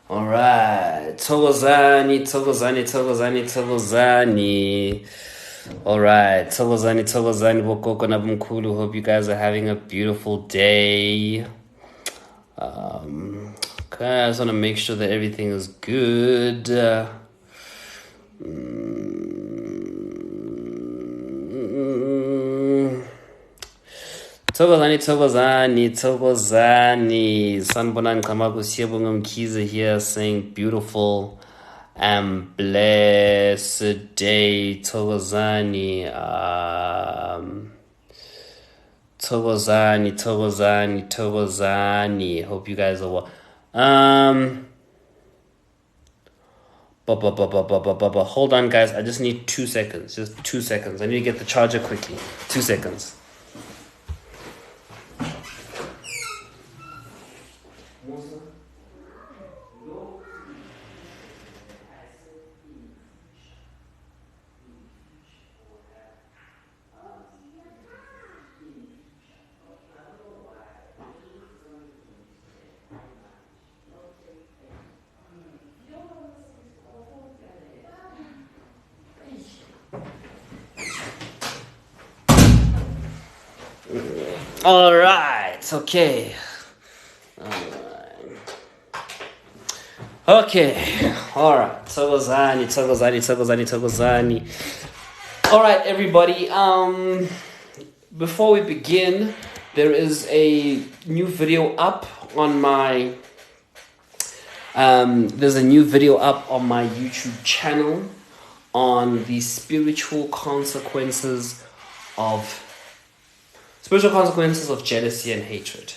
All right. Thokozani. All right. Thokozani, Bokoko Nabumkulu. Hope you guys are having a beautiful day. Okay, I just want to make sure that everything is good. Thokozani. Sanbonan Kamaku Siyabongam Kiza here saying beautiful and blessed day. Thokozani. Thokozani. Hope you guys are well. Hold on, guys. I just need 2 seconds. Just 2 seconds. I need to get the charger quickly. 2 seconds. All right. Okay. Okay. All right. Thokozani. All right, everybody. Before we begin, there is a new video up on my YouTube channel on the spiritual consequences of jealousy and hatred.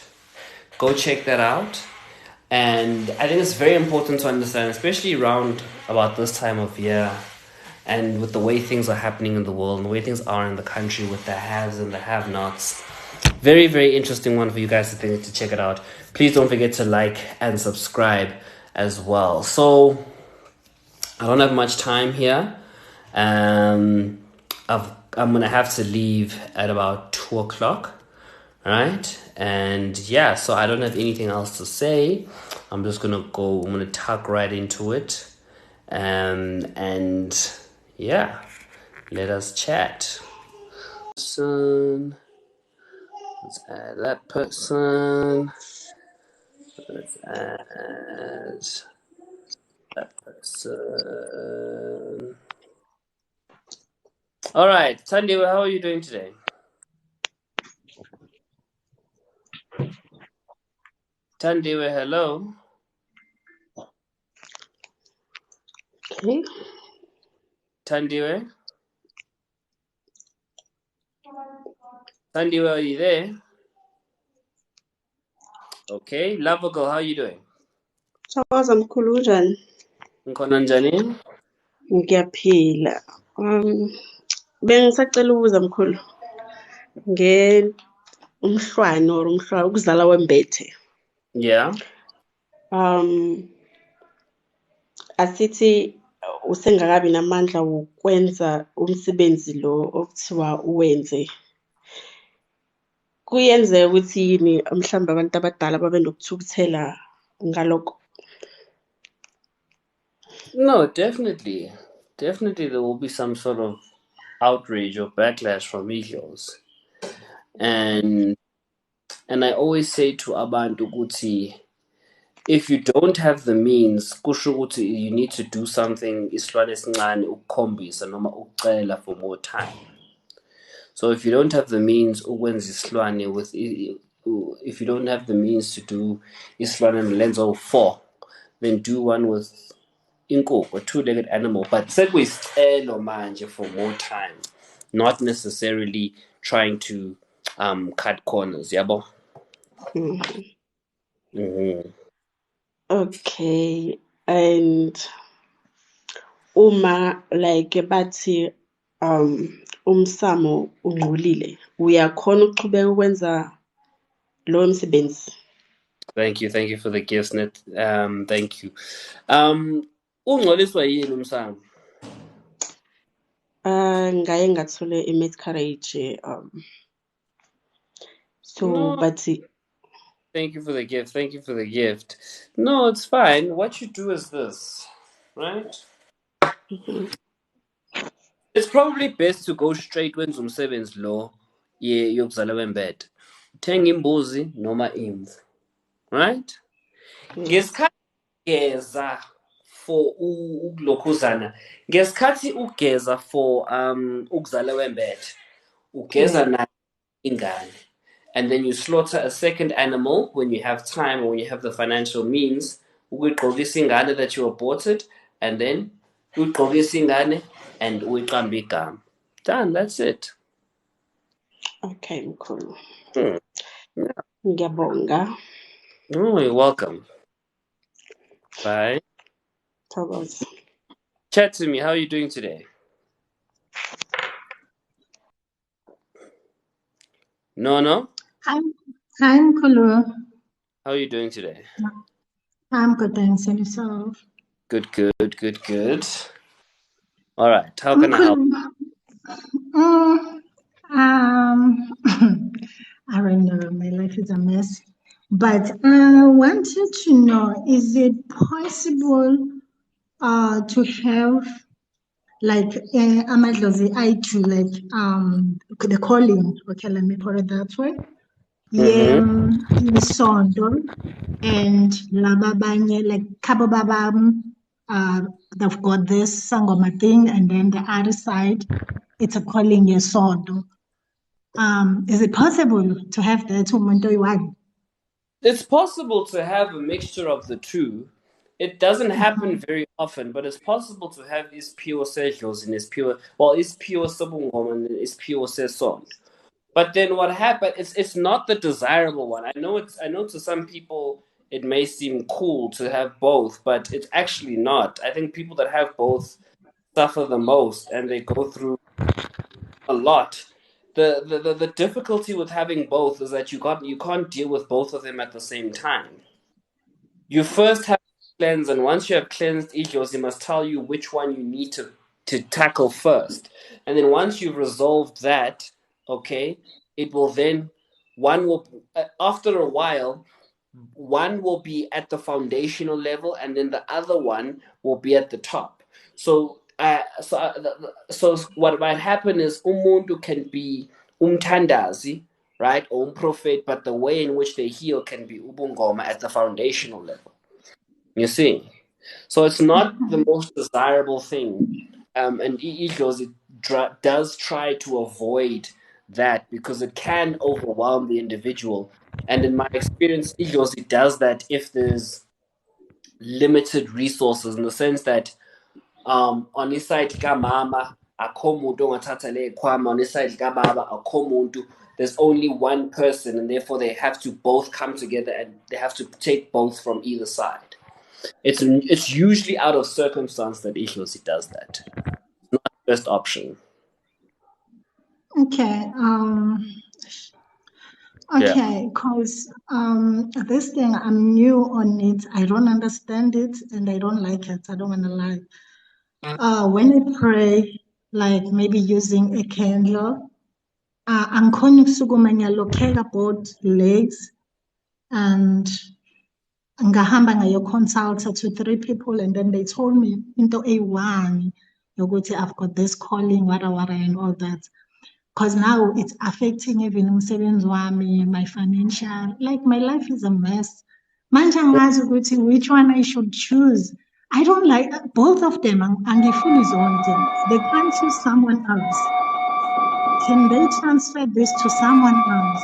Go check that out. And I think it's very important to understand, especially around about this time of year and with the way things are happening in the world and the way things are in the country with the haves and the have-nots. Very, very interesting one for you guys to check it out. Please don't forget to like and subscribe as well. So I don't have much time here. I'm going to have to leave at about 2 o'clock. Right? And yeah, so I don't have anything else to say. I'm just going to tuck right into it. And yeah, let us chat. Let's add that person. Let's add that person. All right, Tandy, how are you doing today? Tandiwe, hello. Okay. Tandiwe, are you there? Okay. Love girl, how are you doing? Thokoza mkhulu unjani? Ngikhona njani? Ngiyaphila. Bengisacela ukubuza mkhulu umhlwa ukuzala wembethe. Yeah. Asithi usengakabi namandla wokwenza umsebenzi lo okuthiwa uwenze. Kuyenzeka ukuthi yini mhlawumbe abantu abadala babe nokuthukuthela ngalokho? No, definitely. Definitely there will be some sort of outrage or backlash from egos. And I always say to abantu ukuthi if you don't have the means, kusho ukuthi you need to do something isilwane esincane ukukhombisa noma ukucela for more time. So if you don't have the means ukwenza isilwane if you don't have the means to do isilwane lenzo 4, then do one with inkukhu, a two-legged animal, but sekuyisicelo manje for more time, not necessarily trying to cut corners, yabo. Okay, and uma like bathi umsamo ungcolile, uyakhona ukuchubeka ukwenza lo msebenzi? Thank you for the gifts, Net. Thank you. Ungcoliswa yini umsamo? ngaye ngathole i-miscarriage so No, but thank you for the gift. Thank you for the gift. No, it's fine. What you do is this, right? mhm, It's probably best to go straight wenza umsebenzi lo yokuzala wembede. Uthenga imbuzi noma imvu, right? yes, Ngesikhathi ugeza for ukulokhuzana, ngesikhathi ugeza for ukuzala wembede, ugeza mm, nayo ingane. And then you slaughter a second animal when you have time or when you have the financial means. Ukuyigqokisa ingane that you aborted, and then uyigqokisa ingane and uyiqambe igama. Done, that's it. okay mkhulu, Hmm. Yeah. ngiyabonga, Oh, you're welcome. Bye. thokoza. Chat to me. How are you doing today? No, no. Hi, hi, Nkulu. How are you doing today? I'm good, thanks. And yourself? Good, good, good, good. All right. How can I help? Nkulu. Mm, um, I don't know. My life is a mess. But I wanted to know, is it possible to have like amadlozi I do like the calling, okay, let me put it that way. Mm-hmm. Yesonto and lababanye like kabo babam they've got this sangoma thing and then the other side it's a calling yesonto. Is it possible to have that umuntu one? It's possible to have a mixture of the two. It doesn't happen Mhm. very often, but it's possible to have is pure sejos and is pure is pure sabungom and is pure sesond. But then what happened? It's not the desirable one. I know to some people it may seem cool to have both, but it's actually not. I think people that have both suffer the most, and they go through a lot. The difficulty with having both is that you can't deal with both of them at the same time. You first have to cleanse, and once you have cleansed egos, it must tell you which one you need to tackle first. And then once you've resolved that, okay, it will then one will after a while one will be at the foundational level, and then the other one will be at the top. So what might happen is umuntu can be umtandazi, right, or prophet, but the way in which they heal can be ubungoma at the foundational level. You see, so it's not the most desirable thing, and egos does try to avoid that because it can overwhelm the individual. And in my experience, egos it does that if there's limited resources, in the sense that on this side kamama akho muntu ongathatha le khwama, on this side kababa akho muntu, there's only one person, and therefore they have to both come together and they have to take both from either side. It's usually out of circumstance that Ihlosi does that. Not the best option. Okay. Yeah. Okay, because this thing I'm new on it. I don't understand it and I don't like it. I don't want to lie. When I pray, like maybe using a candle, angikhona ukusukuma ngiyalokheka both legs and ngahamba ngayo-consulta to 3 people and then they told me into eyi-1 yokuthi I've got this calling, wara and all that. Because now it's affecting even umsebenzi wami, my financial, like my life is a mess. Manje angazi ukuthi which one I should choose. I don't like both of them. Angifuni zonke. They can't choose someone else. Can they transfer this to someone else?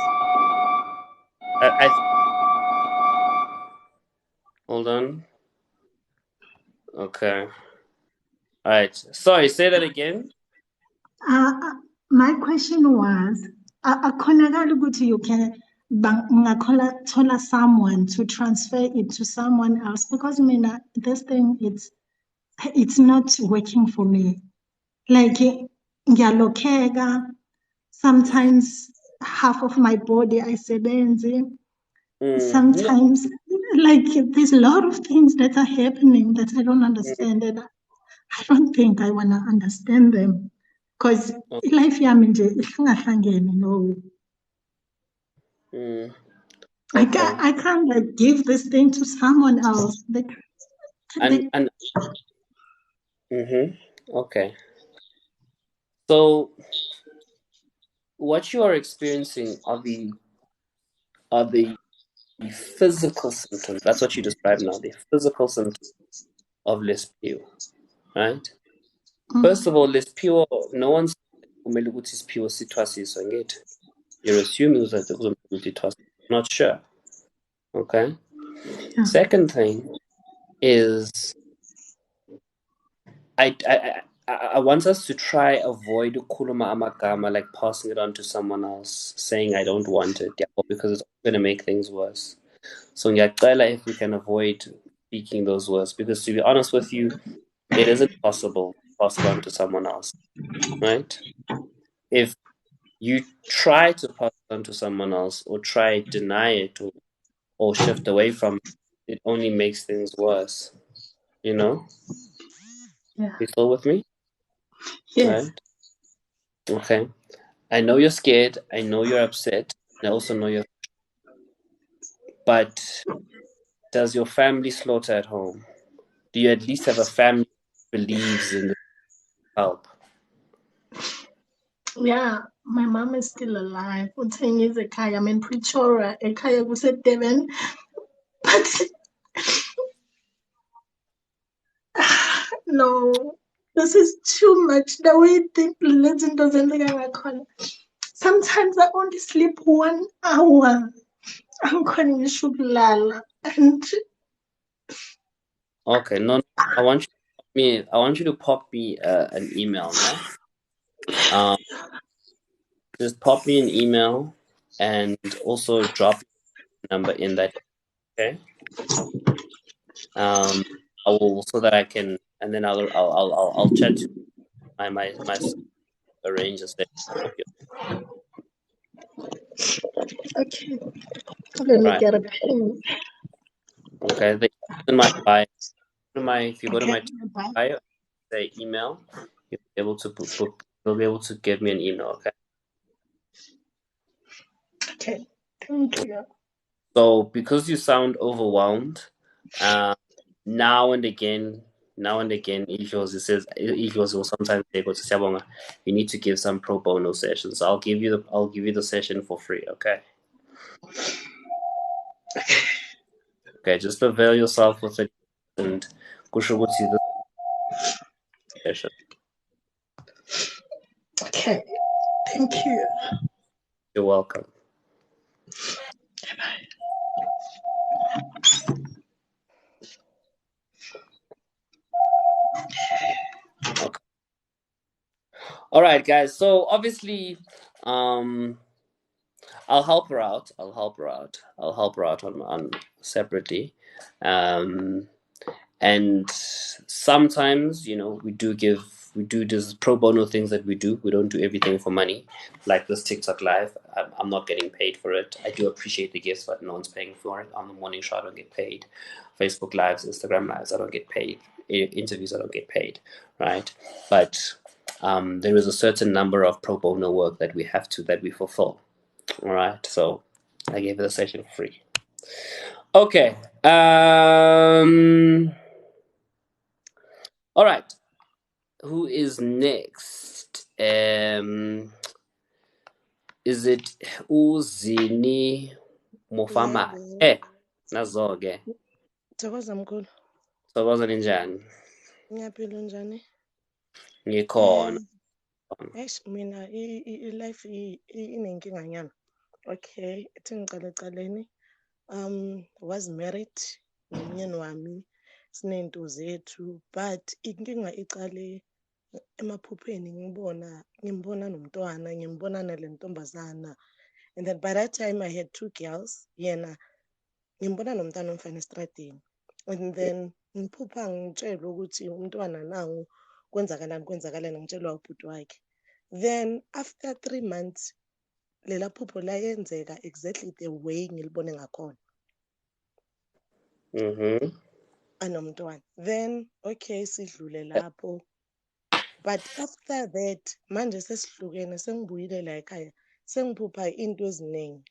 I hold on. Okay. All right. Sorry. Say that again. My question was, akhonakala ukuthi you can thola someone to transfer it to someone else because mina this thing it's not working for me. Like ngiyalokheka, sometimes half of my body ayisebenzi. No, Sometimes like there's a lot of things that are happening that I don't understand and I don't think I want to understand them because life yami nje ihlangahlangene no. Okay. I can't like give this thing to someone else. And okay. So what you are experiencing are the physical symptoms. That's what you describe now, the physical symptoms of lesbian, right? First of all, lesbian, no one's kumele ukuthi isiphiwo sithwasiswe ngithi. You're assuming that it not sure. Okay. Yeah. Second thing is I want us to try avoid kuluma amagama, like passing it on to someone else, saying I don't want it, because it's going to make things worse. So ngiyacela if we can avoid speaking those words, because to be honest with you, it isn't possible to pass it on to someone else, right? If you try to pass it on to someone else or try deny it or shift away from it, it only makes things worse. You know? Yeah. You still with me? Yes. Right? Okay. I know you're scared. I know you're upset. I also know you're. But does your family slaughter at home? Do you at least have a family that believes in the help? Yeah, my mom is still alive. U-10 years ekhaya. I'm in Pretoria. Ekhaya kuseDurban. But no, this is too much. The way the religion doesn't think I can. Sometimes I only sleep 1 hour. I'm calling you Shublala. And Okay, no, I want you to pop me an email, yeah? Just pop me an email and also drop your number in that, okay? I will, so that I can, and then I'll chat to my arrange a session of you. okay, let me Right. get a pen. Okay. In my bio, if you go to Okay, my bye. bio, say email, you'll be able to you'll be able to give me an email. Okay. Okay, thank you. So because you sound overwhelmed, uh, now and again, Igos, it says Igos will sometimes say, "Go to Siyabonga, you need to give some pro bono sessions." I'll give you the session for free. Okay. Okay. Just avail yourself with it and kushuguti this session. Okay, thank you. You're welcome. Okay. All right, guys. So obviously, I'll help her out. I'll help her out on separately. And sometimes, we do this pro bono things that we do. We don't do everything for money, like this TikTok live. I'm not getting paid for it. I do appreciate the gifts, but no one's paying for it. On the morning show, I don't get paid. Facebook lives, Instagram lives, I don't get paid. Interviews, I don't get paid, right? But there is a certain number of pro bono work that we fulfill. All right, so I gave it a session free. Okay. All right. Who is next? Is it Uzini Mufama? Yebo, Nazo-ke. Thokoza mkhulu. Thokoza ninjani? Ngiyaphila unjani? Ngikhona. Mina i-life inenkinga nyana. Okay, ethi ngicale ecaleni. Was married nomnyeni wami. Sinento zethu, but inkinga icale emaphupheni ngimbona nomntwana, ngimbona nale ntombazana. And then by that time I had 2 girls. Yena ngimbona nomntwana omfana estradini. And then ngiphupha ngitshelwe ukuthi umntwana nangu kwenzakalani ngitshelwa ubhuti wakhe. Then after 3 months lela phupho layenzeka exactly the way ngilibone ngakhona. Anomntwana. Then okay sidlule lapho. But after that manje sesihlukene sengibuyile la ekhaya sengiphupha into eziningi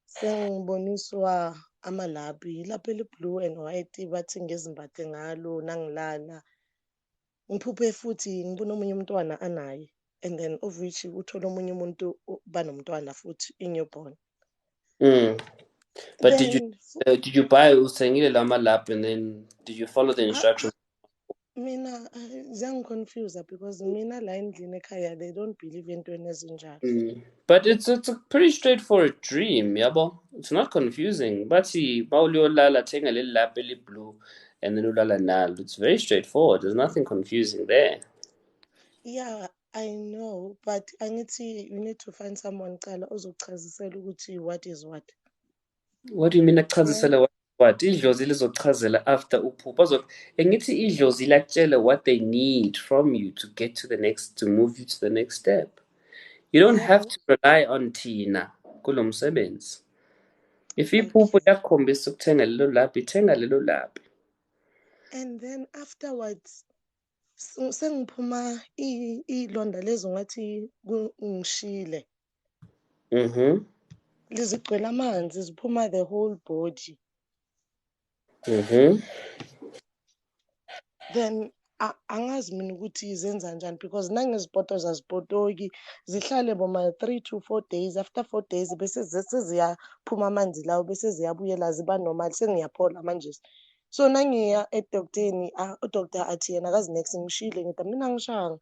sengiboniswa amalaphu ilaphu eli-blue and white bathi ngezimbathe ngalo nangilala ngiphuphe futhi ngibona omunye umntwana anaye and then of which uthola omunye umuntu banomntwana futhi in-newborn. But Then did you buy usengile lama lap and then did you follow the instructions? mina ziyangiconfuse because mina la endlini ekhaya they don't believe entweni ezinjalo. But it's a pretty straightforward dream, yabo. It's not confusing. Bathi bawuliyolala thenga leli lap eli-blue and then ulala nalo. It's very straightforward. There's nothing confusing there. Yeah, I know, but angithi you need to find someone cala ozokuchazisela ukuthi what is what. What do you mean akuchazisele what? Idlozi lizokuchazela after uphupha. Ngithi idlozi lakutshela what they need from you to get to move you to the next step. You don't have to rely on thina kulo msebenzi. If iphupho yakhombisa ukuthenga lelo laphi, thenga lelo laphi. And then afterwards sengiphuma ilonda lezo ngathi ngishile. Lizigcwele amanzi ziphuma the whole body. Then angazi mina ukuthi zenza njani because nangezipoto zazipotoki zihlale boma 3 to 4 days. After 4 days bese seziyaphuma amanzi lawo bese ziyabuyela ziba normal sengiyaphola manje. So nangiya edoctorni udoctor athi yena akazinex ngishile ngithi mina ngishanga.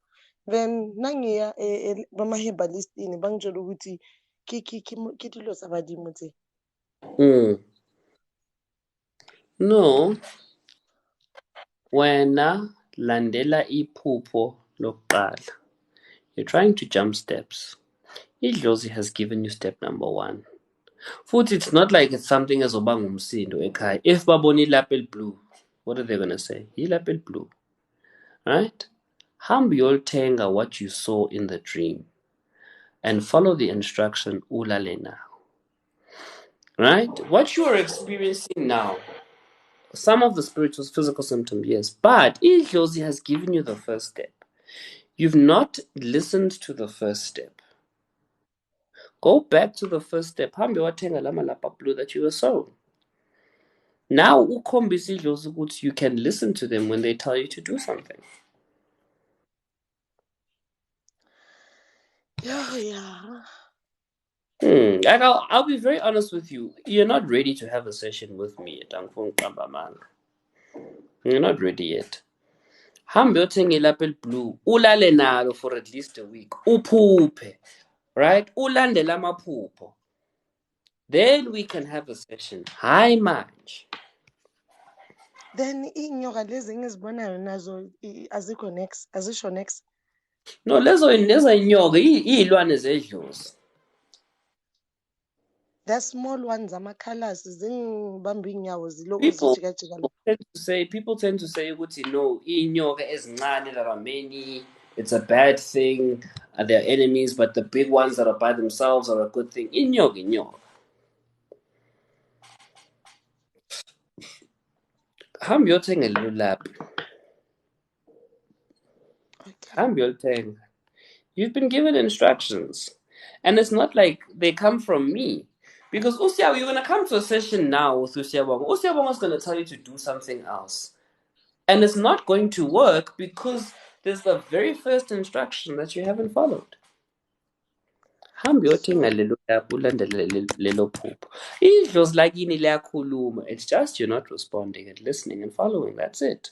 Then nangiya bama-herbalistini bangitshela ukuthi kithi lo sabadimo tse. No. Wena landela iphupho lokuqala. You're trying to jump steps. Idlozi has given you step number 1. Futhi it's not like it's something ezoba ngumsindo ekhaya. If babona ilaphu eli-blue, what are they going to say? Ilaphu eli-blue. Right? Hambi yolthenga what you saw in the dream and follow the instruction ulale now. Right? What you are experiencing now, some of the spiritual physical symptoms, yes, but Idlozi has given you the first step. You've not listened to the first step. Go back to the first step. Hambi wathenga lama lapha blue that you were sown. Now ukhombisa idlozi ukuthi you can listen to them when they tell you to do something. Yeah. And I'll be very honest with you. You're not ready to have a session with me at Angfong Kambamanga. You're not ready yet. Hambi yothenga ilaphu eli-blue, ulale nalo for at least a week. Uphuphe. Right? Ulandele amaphupho. Then we can have a session. Hayi manje. Then inyoka lezi engizibonayo nazo azikho next, azisho next. No, lezo inyoka iy'lwane zedlozi. The small ones ama-colors zingibamba iy'nyawo zilokhu zijikajika la. People tend to say ukuthi no, iy'nyoka ezincane that are many, it's a bad thing, they're enemies, but the big ones that are by themselves are a good thing. Inyoka. Hambi yothenga lelo laphu. Hambi yolithenga. You've been given instructions. And it's not like they come from me. Because you're going to come to a session now with Usiyabonga. Usiyabonga's going to tell you to do something else. And it's not going to work because there's the very first instruction that you haven't followed. Hambi yothenga lelo laphu ulandele lelo phupho. Idlozi lakini liyakhuluma. It's just you're not responding and listening and following. That's it.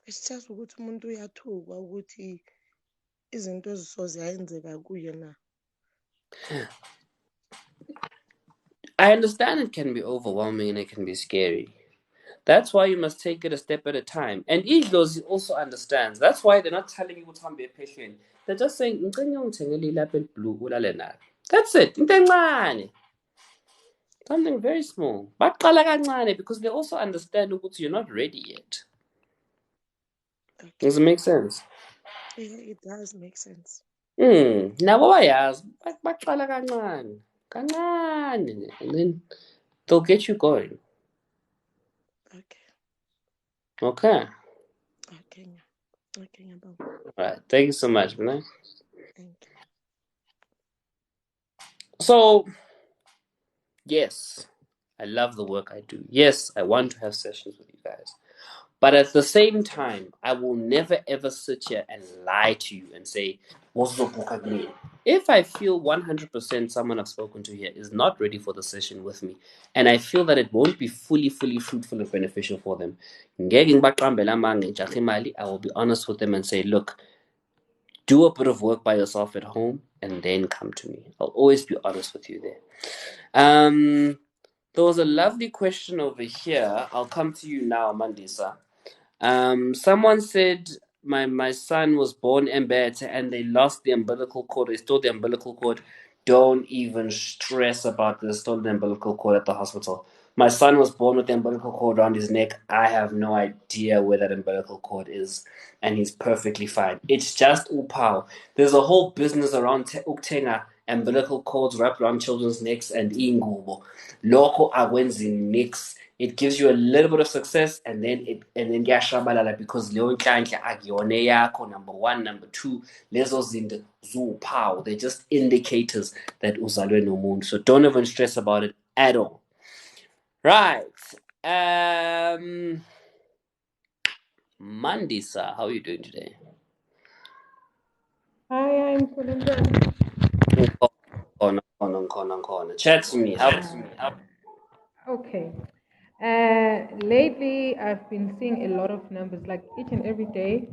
It's just ukuthi umuntu uyathukwa ukuthi izinto ezisoze ayenzeka kuye na. I understand it can be overwhelming and it can be scary. That's why you must take it a step at a time. And Idlozi also understands. That's why they're not telling you to be patient. They're just saying, blue. That's it. Something very small. Because they also understand you're not ready yet. Okay. Does it make sense? Yeah, it does make sense. Now bayazi baqala kancane, and then they'll get you going. Okay. Okay. Okay. Okay, ngiyabonga. All right. Thank you so much, man. Thank you. So, yes, I love the work I do. Yes, I want to have sessions with you guys. But at the same time, I will never ever sit here and lie to you and say, "Wozobuka me." If I feel 100% someone I've spoken to here is not ready for the session with me, and I feel that it won't be fully fruitful and beneficial for them, ngeke ngibaqambele amanga ngijahe imali. I will be honest with them and say, look, do a bit of work by yourself at home and then come to me. I'll always be honest with you there. There was a lovely question over here. I'll come to you now, Mandisa. Someone said my son was born embed and they lost the umbilical cord. They stole the umbilical cord. Don't even stress about the stolen umbilical cord at the hospital. My son was born with the umbilical cord around his neck. I have no idea where that umbilical cord is, and he's perfectly fine. It's just upau. There's a whole business around uktenga umbilical cords wrapped around children's necks and ingubo. Loco akwenzi mix. It gives you a little bit of success and then kuyashabalala because leyo nhlanhla akuyona yakho. Number one, number two, lezo zinto ziwuphawu. They're just indicators that uzalwe nomuntu. So don't even stress about it at all. Right. Mandisa, how are you doing today? Hi, I'm Kulunda. Chat to me. How? Okay. Lately, I've been seeing a lot of numbers. Like each and every day,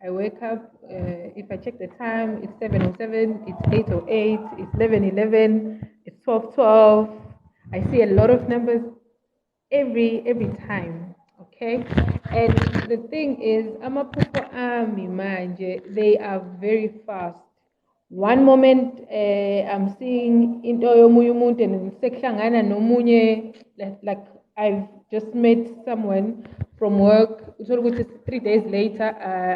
I wake up. If I check the time, it's 7:07. It's 8:08. It's 11:11. It's 12:12. I see a lot of numbers every time. Okay, and the thing is, amaphupho ami manje, they are very fast. One moment I'm seeing into yomunye umuntu and sekuhlangana nomunye, like I've just met someone from work. Uthole ukuthi 3 days later,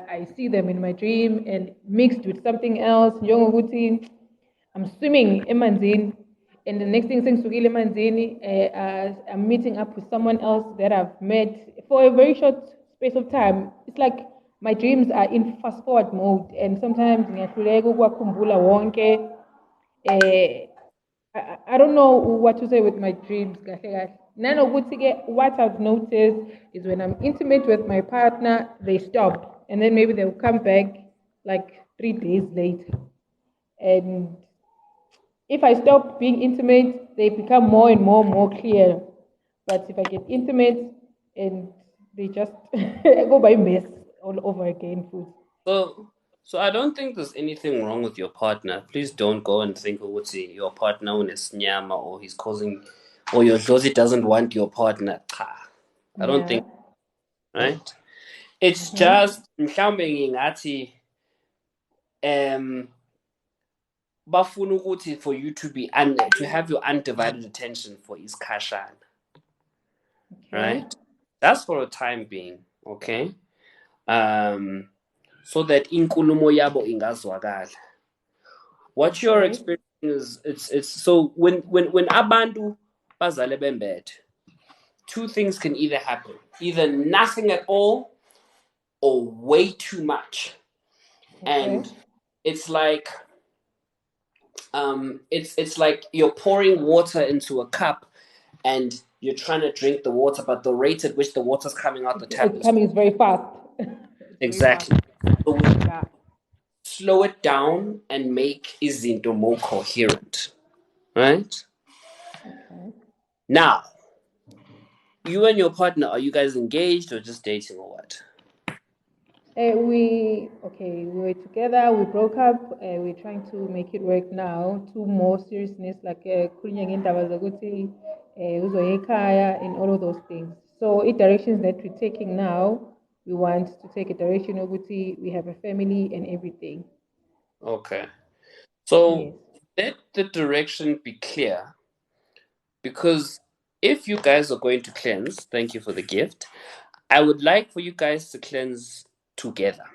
I see them in my dream and mixed with something else. Njengokuthi I'm swimming emanzini, and the next thing sengisuke emanzini, I'm meeting up with someone else that I've met for a very short space of time. It's like my dreams are in fast forward mode, and sometimes ngiyahluleka ukuwakhumbula wonke. I don't know what to say with my dreams. What I've noticed is when I'm intimate with my partner, they stop, and then maybe they'll come back like 3 days later. And if I stop being intimate, they become more and more clear. But if I get intimate and they just go by mess all over again, food. So I don't think there's anything wrong with your partner. Please don't go and think, oh, what's your partner is nyama or he's causing, or your Josie doesn't want your partner. Cha. I don't Yeah. think, right? It's Mm-hmm. just mhlawumbe ngingathi bafuna ukuthi for you to be to have your undivided attention for iskashana, Okay. right? That's for a time being, okay? So that inkulumo yabo ingazwakala. What you're Okay. experiencing is it's so when abantu bazale bembed, two things can either happen: either nothing at all or way too much. Okay. And it's like it's like you're pouring water into a cup and you're trying to drink the water, but the rate at which the water's coming out the tap It's is coming very fast. It's exactly. So we very fast. slow it down and make izinto more coherent, right? Okay. Now, you and your partner, are you guys engaged or just dating or what? We were together, we broke up, we're trying to make it work now to more seriousness, like khulunywa ngendaba zokuthi uzoya ekhaya and all of those things. So directions that we're taking now, we want to take a direction of we have a family and everything. Okay. So Yes. let the direction be clear, because if you guys are going to cleanse, thank you for the gift. I would like for you guys to cleanse together.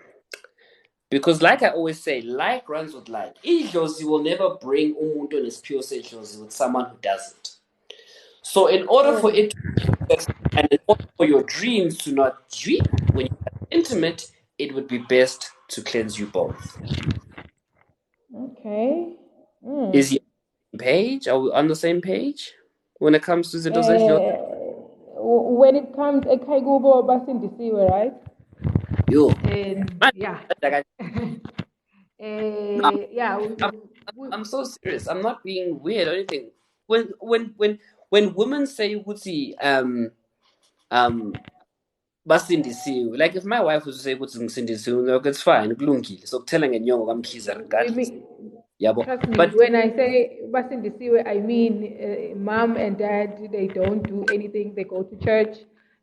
Because like I always say, like runs with like. Idlozi will never bring umuntu onesiphio sedlozi with someone who doesn't. So in order for it to and in order for your dreams to not dream when you're intimate, it would be best to cleanse you both. Okay. Is your page? Are we on the same page when it comes to zinto zedlo? When it comes to Kaigubo Basindisiwe, right? Yo. Yeah. No, Yeah. I'm so serious. I'm not being weird or anything. When women say ukuthi basindisiwe, like if my wife was to say ukuthi ngisindisiwe, look, it's fine, kulungile. So kuthela ngenyongo kamkhize regardless. Yabo. Trust me, But when I say Basindisiwe, I mean mom and dad, they don't do anything. They go to church.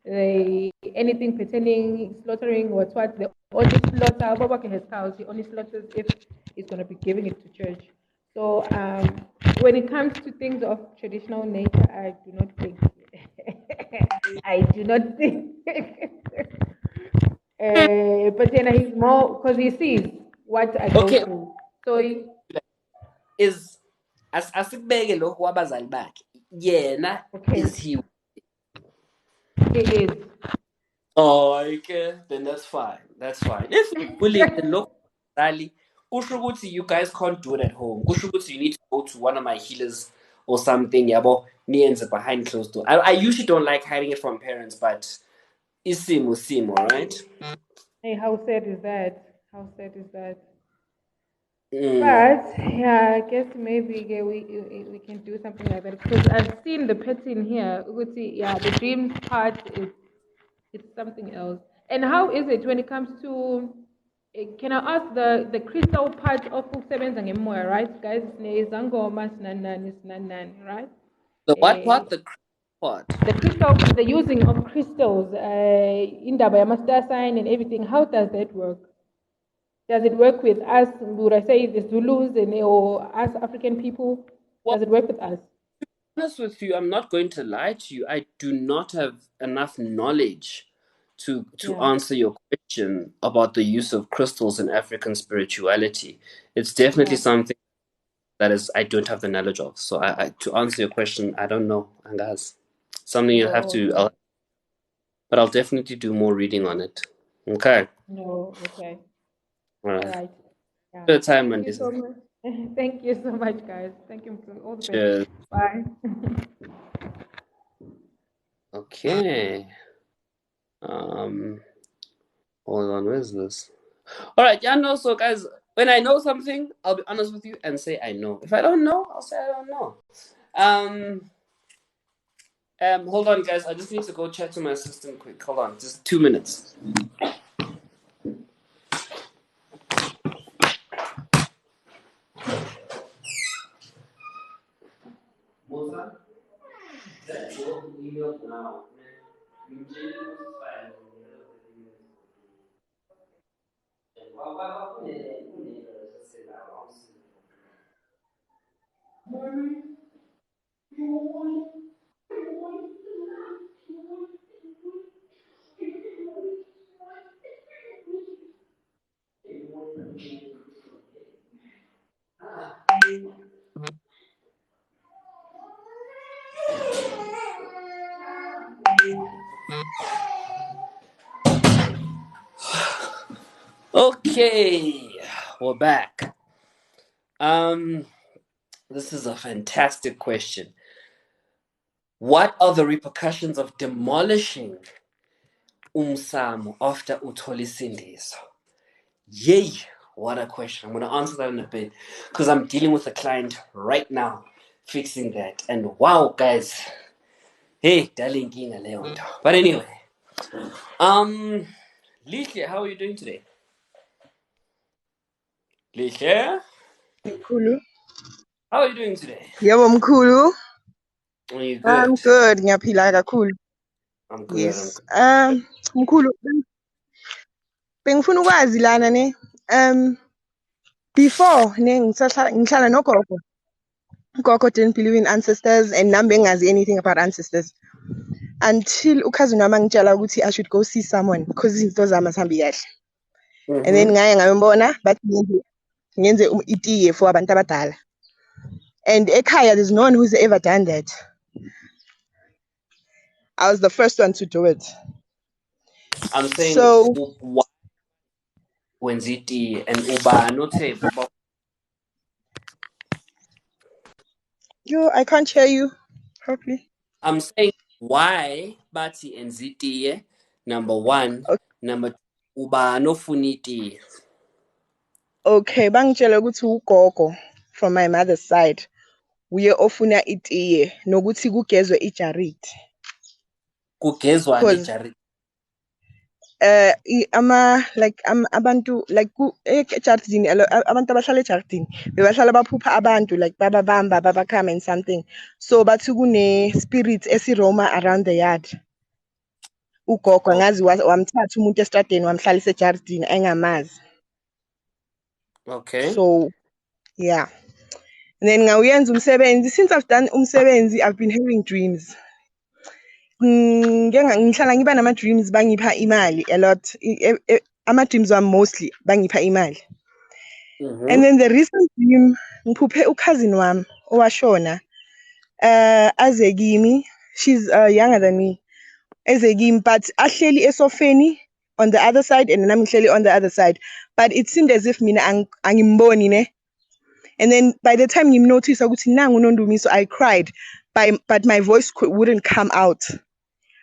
Anything pertaining slaughtering what they only slaughter. Baba has cows. He only slaughters if he's going to be giving it to church. So when it comes to things of traditional nature, I do not think. I do not think. But then he's more because he sees what I go okay, through. So is asikubeke lokho kwabazali bakhe. Yena okay, is he? he is. Oh, okay. Then that's fine. That's fine. If he's willing, then look, Sally, kusho ukuthi you guys can't do it at home. Kusho ukuthi you need to go to one of my healers or something. Yabo, niyenze behind closed door. I usually don't like hiding it from parents, but isimo, right? Hey, how sad is that? How sad is that? Mm. But yeah, I guess maybe we can do something like that because I've seen the pattern here. Yeah, the dreams part is it's something else. And how is it when it comes to? Can I ask the crystal part of ukusebenza ngemoya, right, guys? Nezangoma sinanani, right? The what Eh, part? The part. the crystal, the using of crystals, indaba master sign and everything. How does that work? Does it work with us? Would I say the Zulus or us African people? Well, Does it work with us? to be honest with you, I'm not going to lie to you. I do not have enough knowledge to Yeah. answer your question about the use of crystals in African spirituality. It's definitely Yeah. something that is I don't have the knowledge of. So I to answer your question, I don't know, Angaz. Something you have to, Okay. but I'll definitely do more reading on it. Okay. No. Okay. All All right. right. Yeah. Good time, Thank you so Mandisa. much. Thank you so much, guys. Thank you. All the Cheers. best. Bye. Okay. Hold on. Where's this? All right. Yeah. No. So, guys, when I know something, I'll be honest with you and say I know. If I don't know, I'll say I don't know. Hold on, guys. I just need to go chat to my assistant quick. Hold on, just 2 minutes. Okay, we're back. This is a fantastic question. What are the repercussions of demolishing umsamo after utolisindiso? Yay! What a question. I'm going to answer that in a bit because I'm dealing with a client right now fixing that. And wow, guys. Hey, darling king Leonto. But anyway, Lihle, how are you doing today? Lihle, Mkhulu. how are you doing today? Yebo mkhulu. Are you I'm good? good. Ngiyaphila kakhulu. I'm good. Yes. Mkhulu, bengifuna ukwazi lana ne. Before ngihlala nogogo. Gogo didn't believe in ancestors and nami bengazi anything about ancestors. Until ukhazini wami angitshela ukuthi I should go see someone because izinto zami azihambi kahle. And then ngaye ngayobona bathi ngenze itiye for abantu abadala. And ekhaya there's no one who's ever done that. I was the first one to do it. I'm saying, So, wenza itiye and ubani othe uba Yo, I can't hear you properly. I'm saying why bathi enza itiye, number one. Number two, ubani ofuna itiye. Okay, bangitshela ukuthi ugogo from my mother's side uye ofuna itiye nokuthi kugezwe ijariti. Kugezwane Cause ejariti. abantu like ejaridini abantu abahlala ejaridini bebahlala baphupha abantu like bababamba babakhama and something, so bathi kune spirit esiroma around the yard. Ugogo ngazi wamthatha umuntu estradeni wamhlalisa ejaridini engamazi. Okay. So yeah, and then ngawuyenza umsebenzi. Since I've done umsebenzi, I've been having dreams. Ngihlala ngiba nama dreams bangipha imali a lot. Ama dreams wami mostly bangipha imali. And then the recent dream ngiphuphe cousin wami owashona aze kimi. She's younger than me. Eze kimi, but ahleli esofeni on the other side and nami ngihleli on the other side, but it seemed as if mina angimboni ne. And then by the time you notice ukuthi nangu uNondumi, so I cried, but my voice wouldn't come out.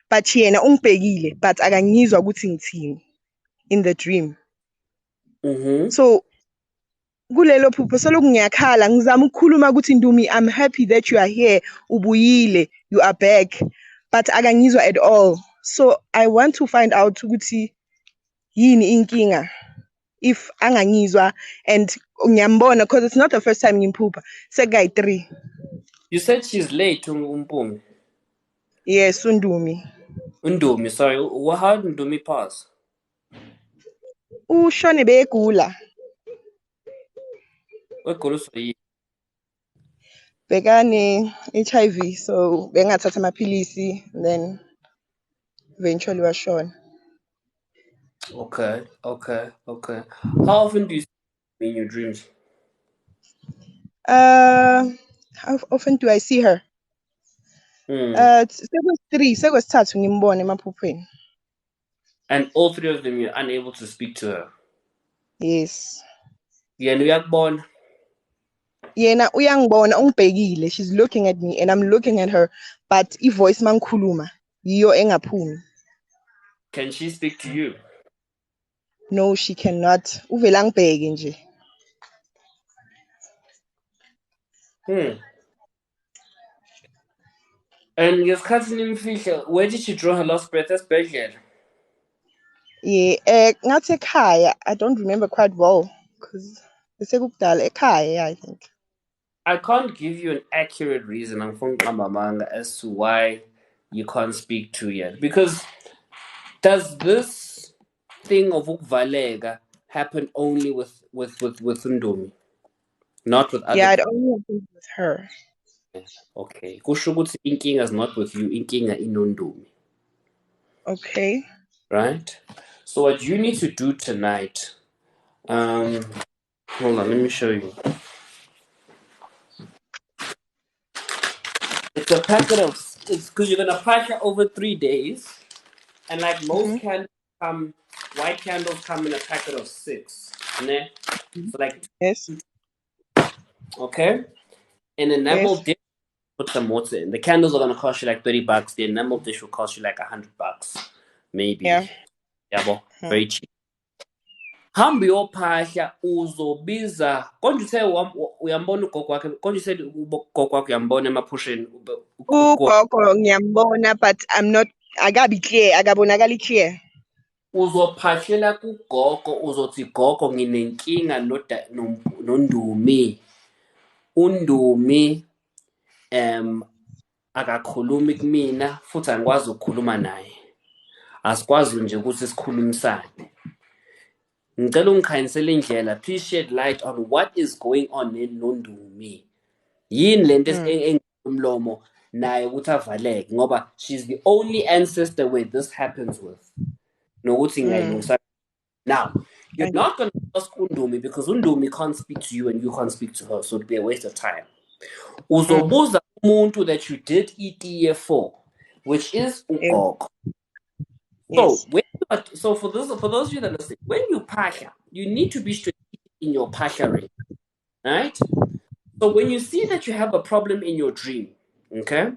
But yena ungibhekile, but akangizwa ukuthi ngithini in the dream. So kulelo phupho soloku ngiyakhala ngizama ukukhuluma ukuthi Ndumi, I'm happy that you are here, ubuyile, you are back, but akangizwa at all. So I want to find out ukuthi yini inkinga if angangizwa, and ngiyambona because it's not the first time ngimphupha, sekuyi 3. You said she's late, Mpumi. Yes, uNdumi. Undumi, sorry. How did Ndumi pass? Ushone begula. Wegula Bekane HIV, so bengathatha amaphilisi, then eventually washona. Okay. How often do you see her in your dreams? How often do I see her? Sekwesithathu ngimbone emaphupheni. And all three of them, you're unable to speak to her. Yes. Yena uyakubona. Yena uyangibona ungibhekile. She's looking at me and I'm looking at her, but ivoice mangikhuluma yiyo engaphumi. Can she speak to you? No, she cannot. Uvela ngibheke nje. And ngesikhathi nimfihla, where did she draw her last breath? Esibhedlela. Yeah, ngathi ekhaya. I don't remember quite well because besekukudala ekhaya, I think. I can't give you an accurate reason as to why you can't speak to yet. Because does this thing of ukvalega happen only with Ndomi? Not with other Yeah, it people? only happens with her. Okay. Kusho ukuthi inkinga is not with you, inkinga inondomi. Okay. Right? So what you need to do tonight, hold on, let me show you. It's a packet of, it's because you're gonna pack it over 3 days, and like most candles come, white candles come in a packet of 6. Ne? So like, Yes. okay? An enamel dish, put some water in. The candles are gonna cost you like $30. The enamel dish will cost you like $100, maybe. Yeah. Yabo, very cheap. Hambi ophahla uzobiza konje uthe uyambona ugogo wakhe konje said ugogo wakhe uyambona emaphusheni Ugogo ngiyambona, but I'm not akabi clear, akabonakali clear. Uzophahlela kugogo uzothi gogo nginenkinga noNdumi. uNdumi akakhulumi kumina futhi angikwazi ukukhuluma naye. Asikwazi nje ukuthi sikhulumisane. Ngicela ungikhanyisele indlela. Please shed light on what is going on noNdumi. Yini lento engumlomo naye ukuthi avaleke ngoba she's the only ancestor where this happens with. Nokuthi ngiyayilungisa. Now, you're not going to ask Undumi because Undumi can't speak to you and you can't speak to her, so it'd be a waste of time. Uzobuza umuntu that you did itiye for, which is ugogo. So Yes. for those of you that are listening, when you pasha, you need to be strategic in your pashering, right? So when you see that you have a problem in your dream, okay,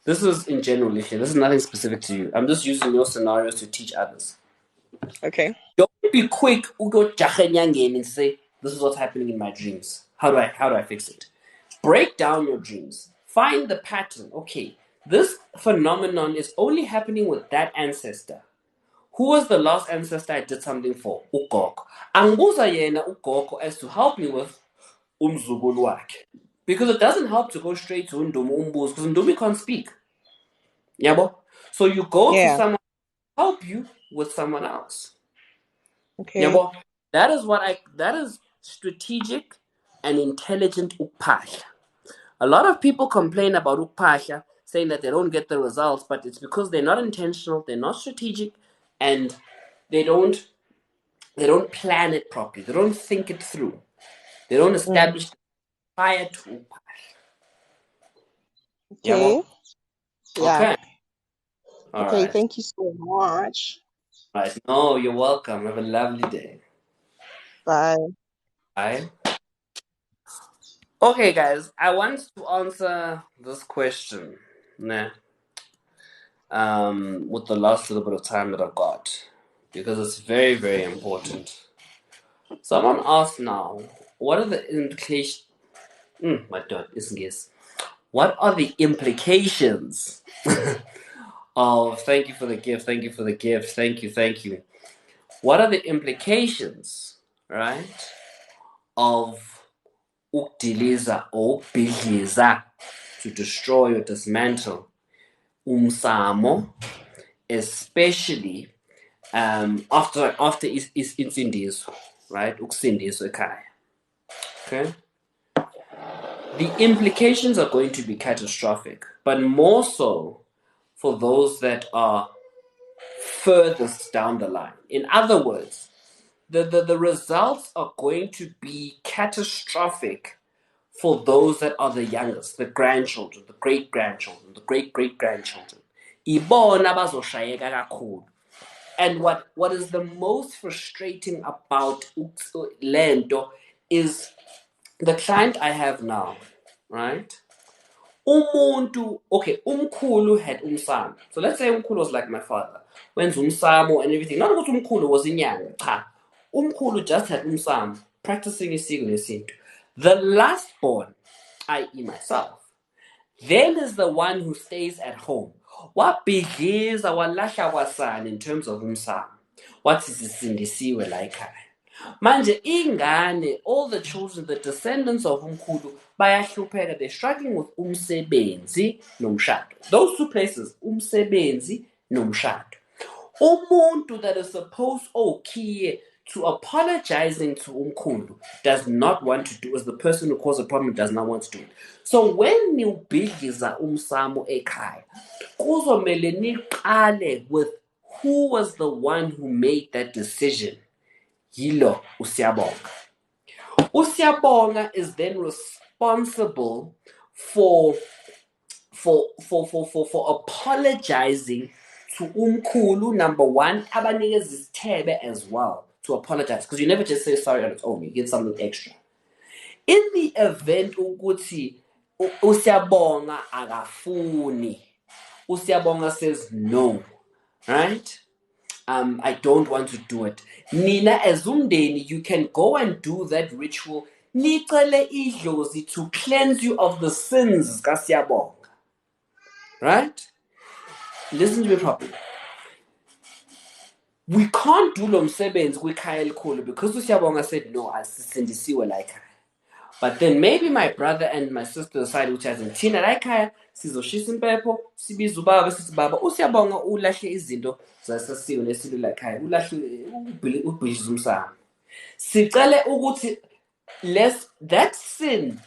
this is in general, Ifya. This is nothing specific to you. I'm just using your scenarios to teach others. Okay. Don't be quick ugo jachenyangeni and say, this is what's happening in my dreams. How do I fix it? Break down your dreams. Find the pattern. Okay, this phenomenon is only happening with that ancestor. Who was the last ancestor I did something for? Ugogo. Anguza yena ugogo as to help me with umzukulu wakhe. Because it doesn't help to go straight to Ndumu Umbuz because Ndumi can't speak. Yabo? So you go to Yeah. someone to help you with someone else. Okay. Yabo? That is strategic and intelligent ukpahla. A lot of people complain about ukpahla, saying that they don't get the results, but it's because they're not intentional, they're not strategic, and they don't plan it properly. They don't think it through. They don't establish prior to ukpahla. Okay. Yabo? Yeah. Okay. All Okay. right. Thank you so much. Right. No, you're welcome. Have a lovely day. Bye. Bye. Okay, guys, I want to answer this question, nah, with the last little bit of time that I've got, because it's very, very important. Someone asked now, what are the implications? My dot isn't guess. What are the implications of? Thank you for the gift. Thank you for the gift. Thank you. Thank you. What are the implications, right, of ukudiliza or ukubhidliza, to destroy or dismantle umsamo, especially after insindiso, right? Ukusindiswa ekhaya. Okay? The implications are going to be catastrophic, but more so for those that are furthest down the line. In other words, the results are going to be catastrophic for those that are the youngest, the grandchildren, the great-grandchildren, the great-great-grandchildren. Ibona bazoshayeka kakhulu. And what is the most frustrating about lento is the client I have now, right? Umuntu, okay, umkhulu had umsamo. So let's say umkhulu was like my father. Wenza umsamo and everything. Not ukuthi umkhulu was inyanga, cha. Umkhulu just had umsamo, practicing isiko nesintu. The last born, i.e. myself, then is the one who stays at home. Wabhidliza walahla kwasani in terms of umsamo. Wathi sisindisiwe la ekhaya. Manje ingane, all the children, the descendants of umkhulu bayahlupheka. They're struggling with umsebenzi nomshado. Those two places, umsebenzi nomshado. Umuntu that is supposed to apologizing to umkhulu does not want to do, as the person who caused the problem does not want to do it. So when niubhidliza umsamo ekhaya, kuzomele niqale with who was the one who made that decision. Yilo Usiyabonga. Usiyabonga is then responsible for apologizing to umkhulu, number one, abanikeza isithebe as well, to apologize, because you never just say sorry on its own, you get something extra. In the event ukuthi Usiyabonga akafuni, Usiyabonga says no, right? I don't want to do it. Nina as umndeni, you can go and do that ritual. Nicele idlozi to cleanse you of the sins kaSiyabonga. Right? Listen to me properly. We can't do lo msebenzi kwikhaya elikhulu because uSiyabonga said no, asisindisiwe la ekhaya. But then maybe my brother and my sister decide ukuthi thina la ekhaya sizoshisa impepho, sibiza ubaba sithi baba uSiyabonga ulahle izinto zasesiko lesilo la ekhaya, ulahle ubhidliza umsamo. Sicele ukuthi that sin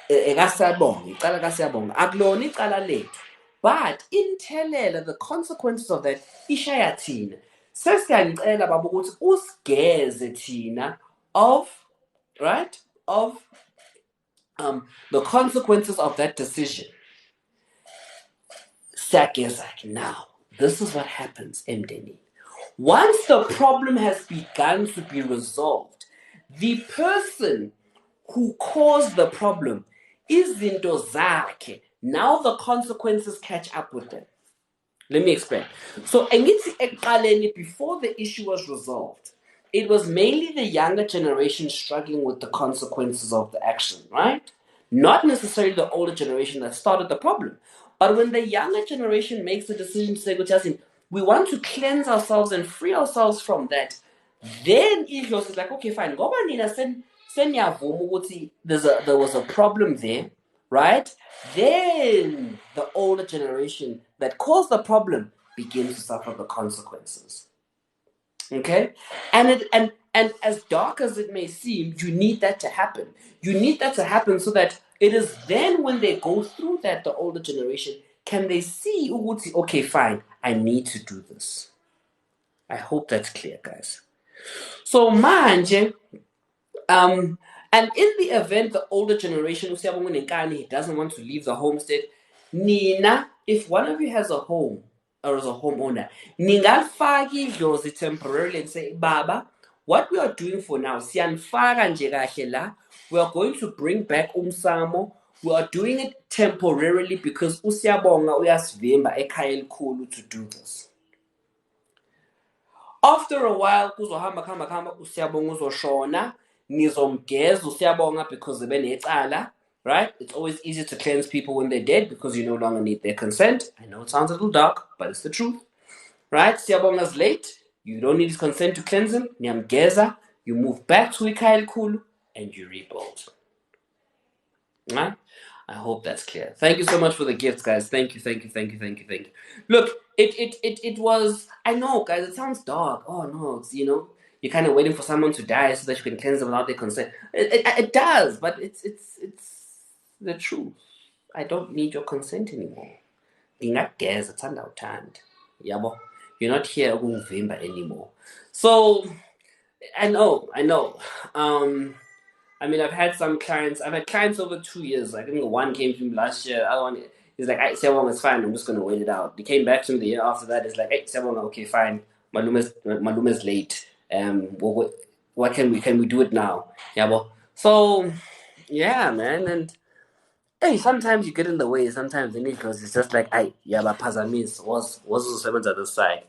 ekasiyabonga, icala kaSiyabonga akulona icala lethu. But inthelela, the consequences of that ishaya thina. Sesiyanicela baba ukuthi usigeze thina of, right, of the consequences of that decision. Siyageza now. this is what happens, Mdeni. Once the problem has begun to be resolved, the person who caused the problem izinto zakhe. Now the consequences catch up with them. Let me explain. So, before the issue was resolved, it was mainly the younger generation struggling with the consequences of the action, right? Not necessarily the older generation that started the problem. But when the younger generation makes the decision to say, Justin, we want to cleanse ourselves and free ourselves from that, then Iglos is like, okay, fine. Ngoba nina seniyavuma ukuthi there was a problem there, right? Then the older generation that caused the problem begins to suffer the consequences. Okay? And as dark as it may seem, you need that to happen. You need that to happen so that it is then when they go through that, the older generation, can they see, okay, fine, I need to do this. I hope that's clear, guys. So manje, and in the event the older generation, he doesn't want to leave the homestead, Nina, if one of you has a home or is a homeowner, ningalfaki idlozi temporarily and say, Baba, what we are doing for now, siyanfaka nje kahle la, we are going to bring back umsamo. We are doing it temporarily because usiyabonga uyasivimba ekhaya elikhulu to do this. After a while, kuzohamba usiyabonga uzoshona, nizomgeza usiyabonga because benecala, right? It's always easier to cleanse people when they're dead because you no longer need their consent. I know it sounds a little dark, but it's the truth, right? Siyabonga's late. You don't need his consent to cleanse him. Niyamgeza. You move back to ikhaya elikhulu and you rebuild. Right? I hope that's clear. Thank you so much for the gifts, guys. Thank you. Look, it was, I know, guys, it sounds dark. Oh no, it's, you're kind of waiting for someone to die so that you can cleanse them without their consent. It does, but it's the truth. I don't need your consent anymore. Ngingageza thanda uthanda. Yabo. You're not here ukungivimba anymore. So I know. I mean, I've had clients over 2 years. I think one came to me last year. He's like, hey, Sewong, it's fine. I'm just going to wait it out. He came back to me the year after that. It's like, hey, Sewong, okay, fine. Maluma's late. What can we do it now? Yeah, well, so, yeah, man. And, hey, sometimes you get in the way. Sometimes because it's just like, hey, yeah, but Pazamis was the seventh at the side.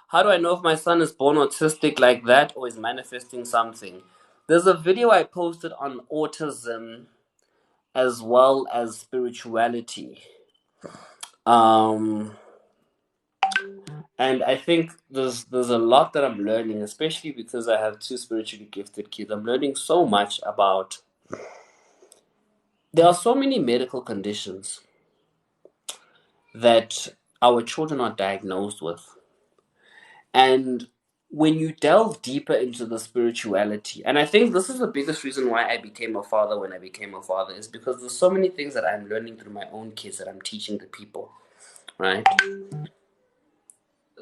How do I know if my son is born autistic like that or is manifesting something? There's a video I posted on autism as well as spirituality. And I think there's a lot that I'm learning, especially because I have two spiritually gifted kids. I'm learning so much about... There are so many medical conditions that our children are diagnosed with. And when you delve deeper into the spirituality, and I think this is the biggest reason why I became a father when I became a father, is because there's so many things that I'm learning through my own kids that I'm teaching the people, right?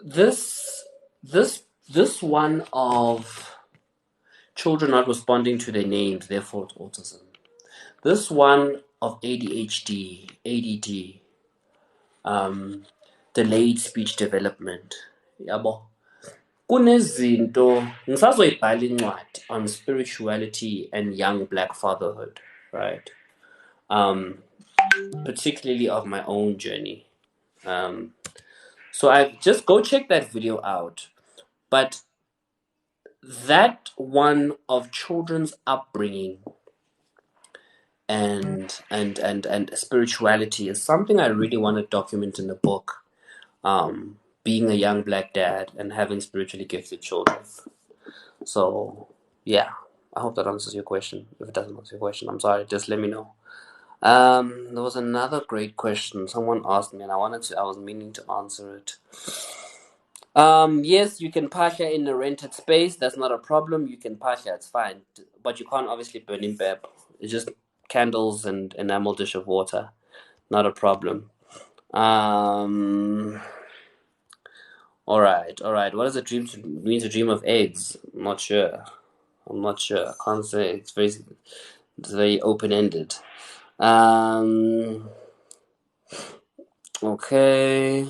This one of children not responding to their names, therefore it's autism. This one of ADHD, ADD, delayed speech development, yabo. Kunezinto ngisazoyibhala incwadi on spirituality and young black fatherhood, right? Particularly of my own journey. So I just go check that video out. But that one of children's upbringing and spirituality is something I really want to document in the book. Being a young black dad and having spiritually gifted children. So, yeah, I hope that answers your question. If it doesn't answer your question, I'm sorry. Just let me know. There was another great question. Someone asked me, and I was meaning to answer it. Yes, you can pasha in a rented space. That's not a problem. You can pasha, it's fine. But you can't obviously burn in beb. It's just candles and enamel dish of water. Not a problem. All right. What does it mean to dream of eggs? I'm not sure. I can't say. It's very open-ended. Okay.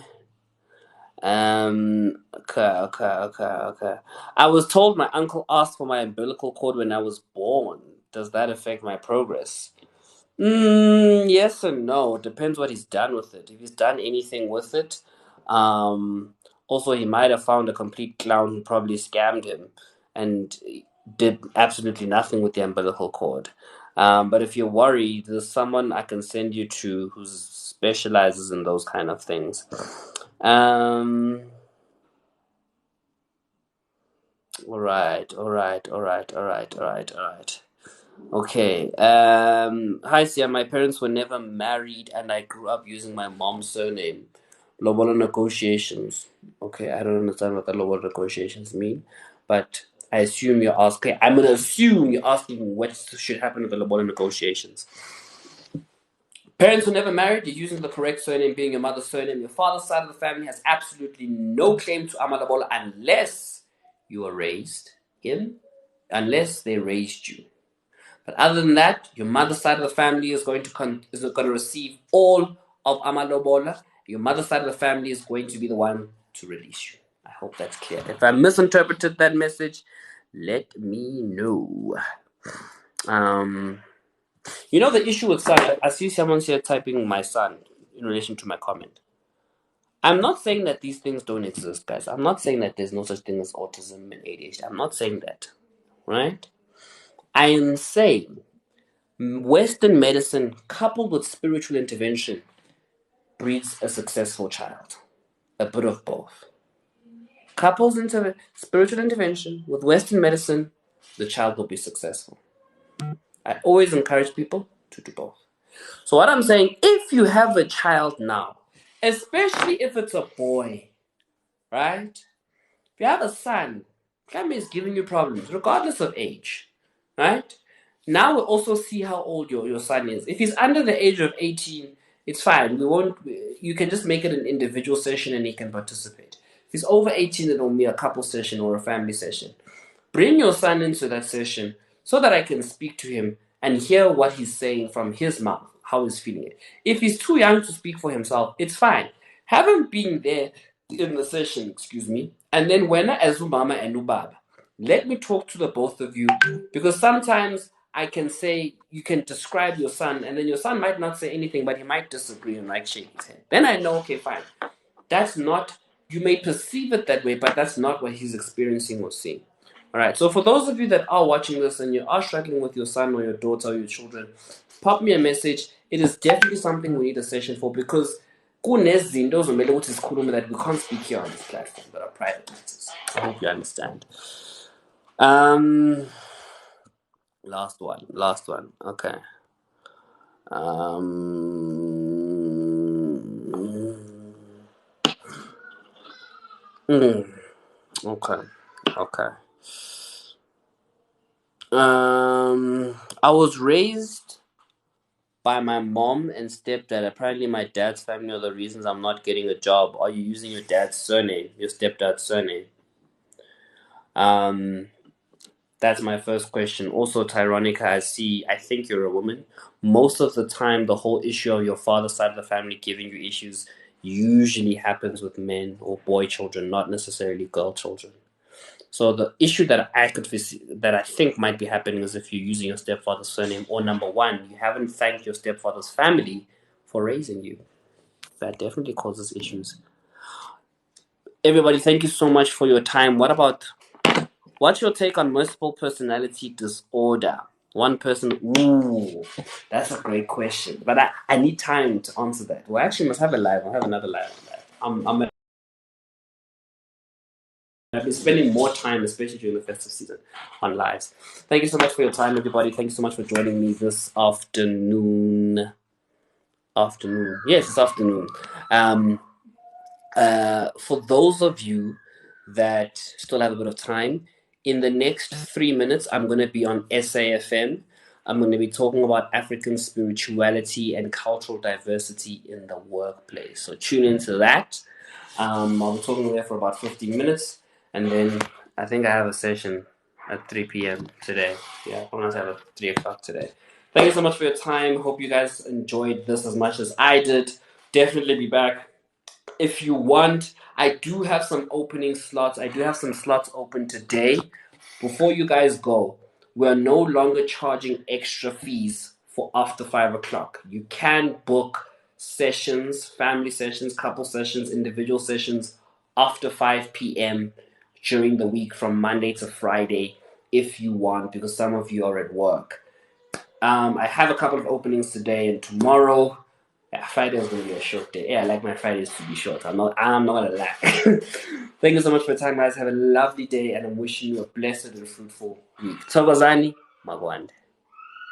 Okay. I was told my uncle asked for my umbilical cord when I was born. Does that affect my progress? Yes and no. It depends what he's done with it. If he's done anything with it, also he might have found a complete clown who probably scammed him and did absolutely nothing with the umbilical cord. But if you're worried, there's someone I can send you to who specializes in those kind of things. Um, all right. Okay. Hi, Sia. My parents were never married, and I grew up using my mom's surname. Lobola negotiations. Okay, I don't understand what the lobola negotiations mean, but I assume you're asking. I'm gonna assume you're asking what should happen with the lobola negotiations. Parents were never married. You're using the correct surname, being your mother's surname. Your father's side of the family has absolutely no claim to Amalabola unless you were raised in, unless they raised you. But other than that, your mother's side of the family is going to receive all of Amalobola. Your mother's side of the family is going to be the one to release you. I hope that's clear. If I misinterpreted that message, let me know. The issue with son, I see someone here typing my son in relation to my comment. I'm not saying that these things don't exist, guys. I'm not saying that there's no such thing as autism and ADHD. I'm not saying that, right? I am saying Western medicine coupled with spiritual intervention breeds a successful child. A bit of both. Couples into spiritual intervention with Western medicine, the child will be successful. I always encourage people to do both. So what I'm saying, if you have a child now, especially if it's a boy, right? If you have a son, family is giving you problems, regardless of age, right? Now we'll also see how old your son is. If he's under the age of 18, it's fine. You can just make it an individual session and he can participate. If he's over 18, it'll be a couple session or a family session. Bring your son into that session so that I can speak to him and hear what he's saying from his mouth, how he's feeling it. If he's too young to speak for himself, it's fine. Have him being there in the session, and then when as Mama and Ubaba, let me talk to the both of you, because sometimes I can say you can describe your son, and then your son might not say anything, but he might disagree and might shake his head. Then I know, okay, fine. That's not, you may perceive it that way, but that's not what he's experiencing or seeing. All right. So for those of you that are watching this and you are struggling with your son or your daughter or your children, pop me a message. It is definitely something we need a session for, because that we can't speak here on this platform that are private matters. I hope you understand. Last one. Okay. Okay. I was raised by my mom and stepdad. Apparently, my dad's family are the reasons I'm not getting a job. Are you using your dad's surname, your stepdad's surname? That's my first question. Also, Tyronica, I think you're a woman. Most of the time, the whole issue of your father's side of the family giving you issues usually happens with men or boy children, not necessarily girl children. So the issue that I think might be happening is if you're using your stepfather's surname, or number one, you haven't thanked your stepfather's family for raising you. That definitely causes issues. Everybody, thank you so much for your time. What's your take on multiple personality disorder? One person, that's a great question. But I need time to answer that. We actually must have a live. I'll have another live on that. I've been spending more time, especially during the festive season, on lives. Thank you so much for your time, everybody. Thank you so much for joining me this afternoon. Yes, it's afternoon. For those of you that still have a bit of time, in the next 3 minutes, I'm going to be on SAFM. I'm going to be talking about African spirituality and cultural diversity in the workplace. So tune into that. I'll be talking there for about 15 minutes, and then I think I have a session at 3 p.m. today. Yeah, I'm going to have a 3 o'clock today. Thank you so much for your time. Hope you guys enjoyed this as much as I did. definitely be back. If you want, I do have some opening slots. I do have some slots open today. Before you guys go, we're no longer charging extra fees for after 5 o'clock. You can book sessions, family sessions, couple sessions, individual sessions after 5 p.m. during the week from Monday to Friday if you want, because some of you are at work. I have a couple of openings today and tomorrow. Yeah, Friday is gonna be a short day. Yeah, I like my Fridays to be short. I'm not gonna lie. Thank you so much for your time, guys. Have a lovely day, and I'm wishing you a blessed and fruitful week. Thokozani, Magwande.